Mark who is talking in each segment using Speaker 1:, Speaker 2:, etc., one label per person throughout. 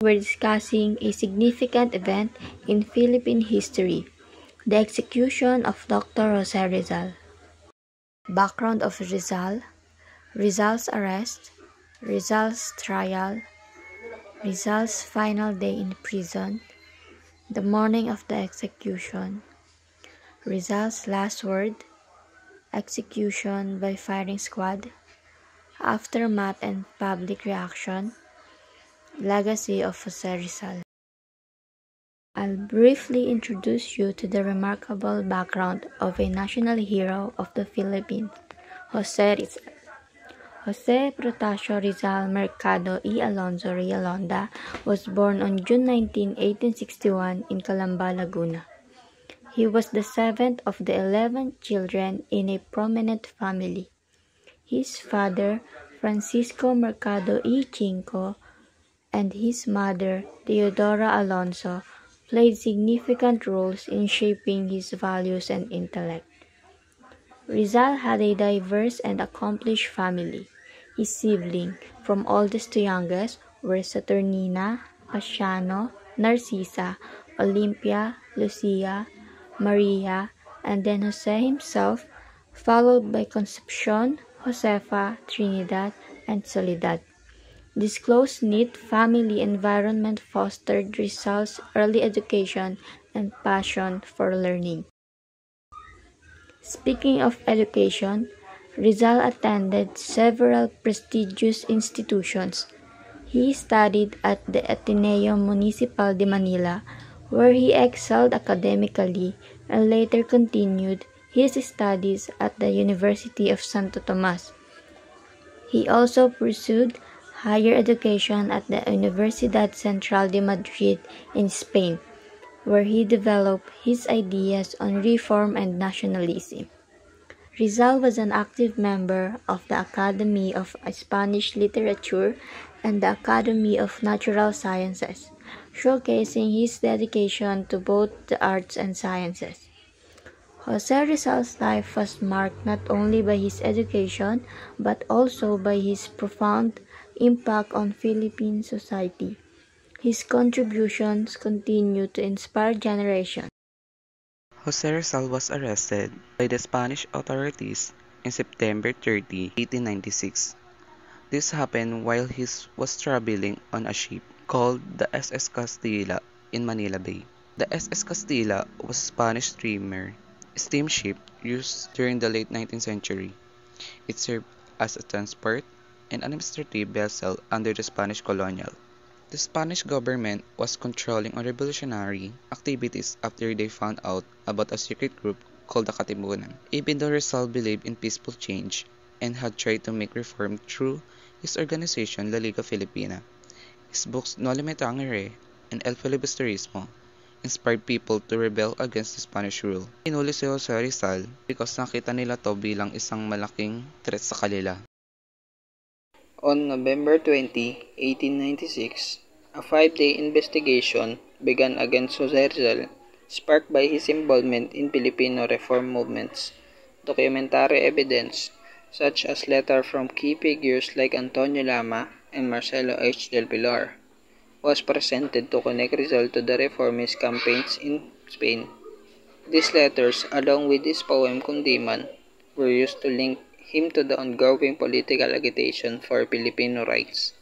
Speaker 1: We're discussing a significant event in Philippine history, the execution of Dr. Jose Rizal. Background of Rizal, Rizal's arrest, Rizal's trial, Rizal's final day in prison, the morning of the execution, Rizal's last word, execution by firing squad, aftermath and public reaction, legacy of Jose Rizal. I'll briefly introduce you to the remarkable background of a national hero of the Philippines, Jose Rizal. Jose Protasio Rizal Mercado y Alonso Realonda was born on June 19, 1861 in Calamba, Laguna. He was the seventh of the 11 children in a prominent family. His father, Francisco Mercado y Chinco, and his mother, Teodora Alonso, played significant roles in shaping his values and intellect. Rizal had a diverse and accomplished family. His siblings, from oldest to youngest, were Saturnina, Pasiano, Narcisa, Olympia, Lucia, Maria, and then Jose himself, followed by Concepcion, Josefa, Trinidad, and Soledad. This close-knit family environment fostered Rizal's early education and passion for learning. Speaking of education, Rizal attended several prestigious institutions. He studied at the Ateneo Municipal de Manila, where he excelled academically, and later continued his studies at the University of Santo Tomas. He also pursued higher education at the Universidad Central de Madrid in Spain, where he developed his ideas on reform and nationalism. Rizal was an active member of the Academy of Spanish Literature and the Academy of Natural Sciences, showcasing his dedication to both the arts and sciences. Jose Rizal's life was marked not only by his education but also by his profound impact on Philippine society. His contributions continue to inspire generations.
Speaker 2: Jose Rizal was arrested by the Spanish authorities on September 30, 1896. This happened while he was traveling on a ship called the SS Castilla in Manila Bay. The SS Castilla was a Spanish steamship used during the late 19th century. It served as a transport and administrative vessel under the Spanish colonial. The Spanish government was controlling on revolutionary activities after they found out about a secret group called the Katipunan. Even though Rizal believed in peaceful change and had tried to make reform through his organization La Liga Filipina, his books No Le Tangere and El Filibusterismo inspired people to rebel against the Spanish rule. Pinuli si Jose Rizal because nakita nila to bilang isang malaking threat sa kanila.
Speaker 3: On November 20, 1896, a 5-day investigation began against Jose Rizal, sparked by his involvement in Filipino reform movements. Documentary evidence, such as letters from key figures like Antonio Lama and Marcelo H. del Pilar, was presented to connect Rizal to the reformist campaigns in Spain. These letters, along with his poem Kundiman, were used to link him to the ongoing political agitation for Filipino rights,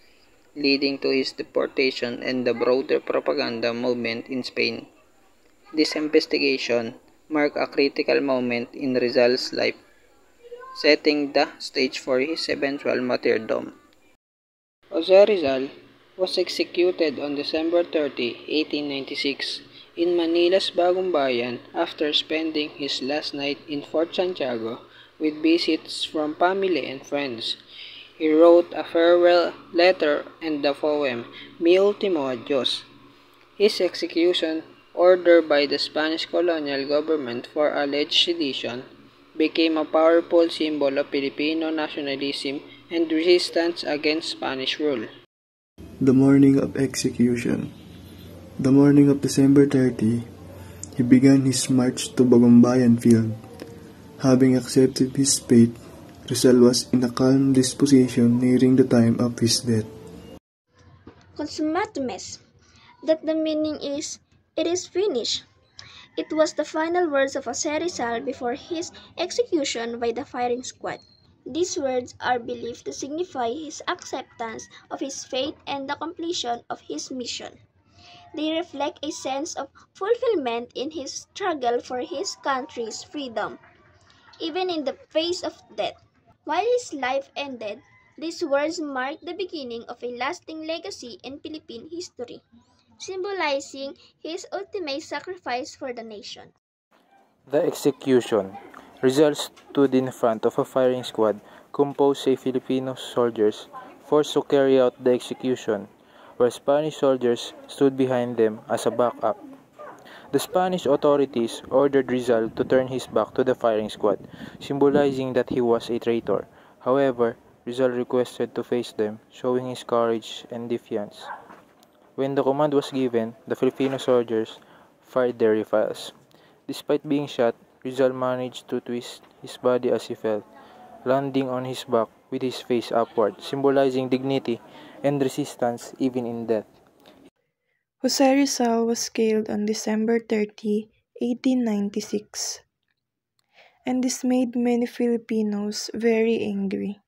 Speaker 3: leading to his deportation and the broader propaganda movement in Spain. This investigation marked a critical moment in Rizal's life, setting the stage for his eventual martyrdom. Jose Rizal was executed on December 30, 1896, in Manila's Bagong Bayan after spending his last night in Fort Santiago with visits from family and friends. He wrote a farewell letter and the poem Mi Ultimo Adios. His execution, ordered by the Spanish colonial government for alleged sedition, became a powerful symbol of Filipino nationalism and resistance against Spanish rule.
Speaker 4: The morning of execution. The morning of December 30, he began his march to Bagumbayan Field. Having accepted his fate, Rizal was in a calm disposition nearing the time of his death.
Speaker 5: Consumatumes. that the meaning is, "It is finished." It was the final words of Jose Rizal before his execution by the firing squad. These words are believed to signify his acceptance of his fate and the completion of his mission. They reflect a sense of fulfillment in his struggle for his country's freedom, even in the face of death. While his life ended, these words mark the beginning of a lasting legacy in Philippine history, symbolizing his ultimate sacrifice for the nation.
Speaker 6: The execution. Rizal stood in front of a firing squad composed of Filipino soldiers forced to carry out the execution, while Spanish soldiers stood behind them as a backup. The Spanish authorities ordered Rizal to turn his back to the firing squad, symbolizing that he was a traitor. However, Rizal requested to face them, showing his courage and defiance. When the command was given, the Filipino soldiers fired their rifles. Despite being shot, Rizal managed to twist his body as he fell, landing on his back with his face upward, symbolizing dignity and resistance even in death.
Speaker 7: Jose Rizal was killed on December 30, 1896, and this made many Filipinos very angry.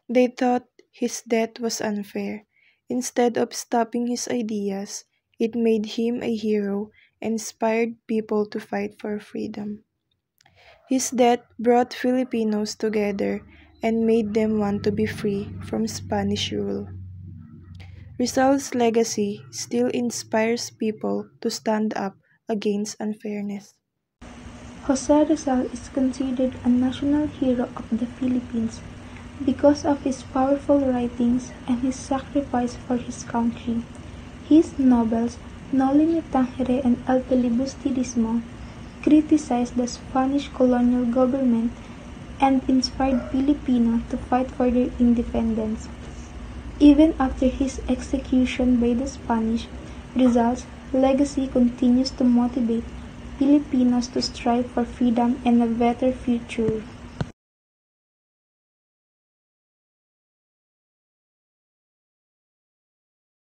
Speaker 7: They thought his death was unfair. Instead of stopping his ideas, it made him a hero and inspired people to fight for freedom. His death brought Filipinos together and made them want to be free from Spanish rule. Rizal's legacy still inspires people to stand up against unfairness.
Speaker 8: Jose Rizal is considered a national hero of the Philippines because of his powerful writings and his sacrifice for his country. His novels, Noli Me Tangere and El Filibustrismo, criticized the Spanish colonial government and inspired Filipinos to fight for their independence. Even after his execution by the Spanish, Rizal's legacy continues to motivate Filipinos to strive for freedom and a better future.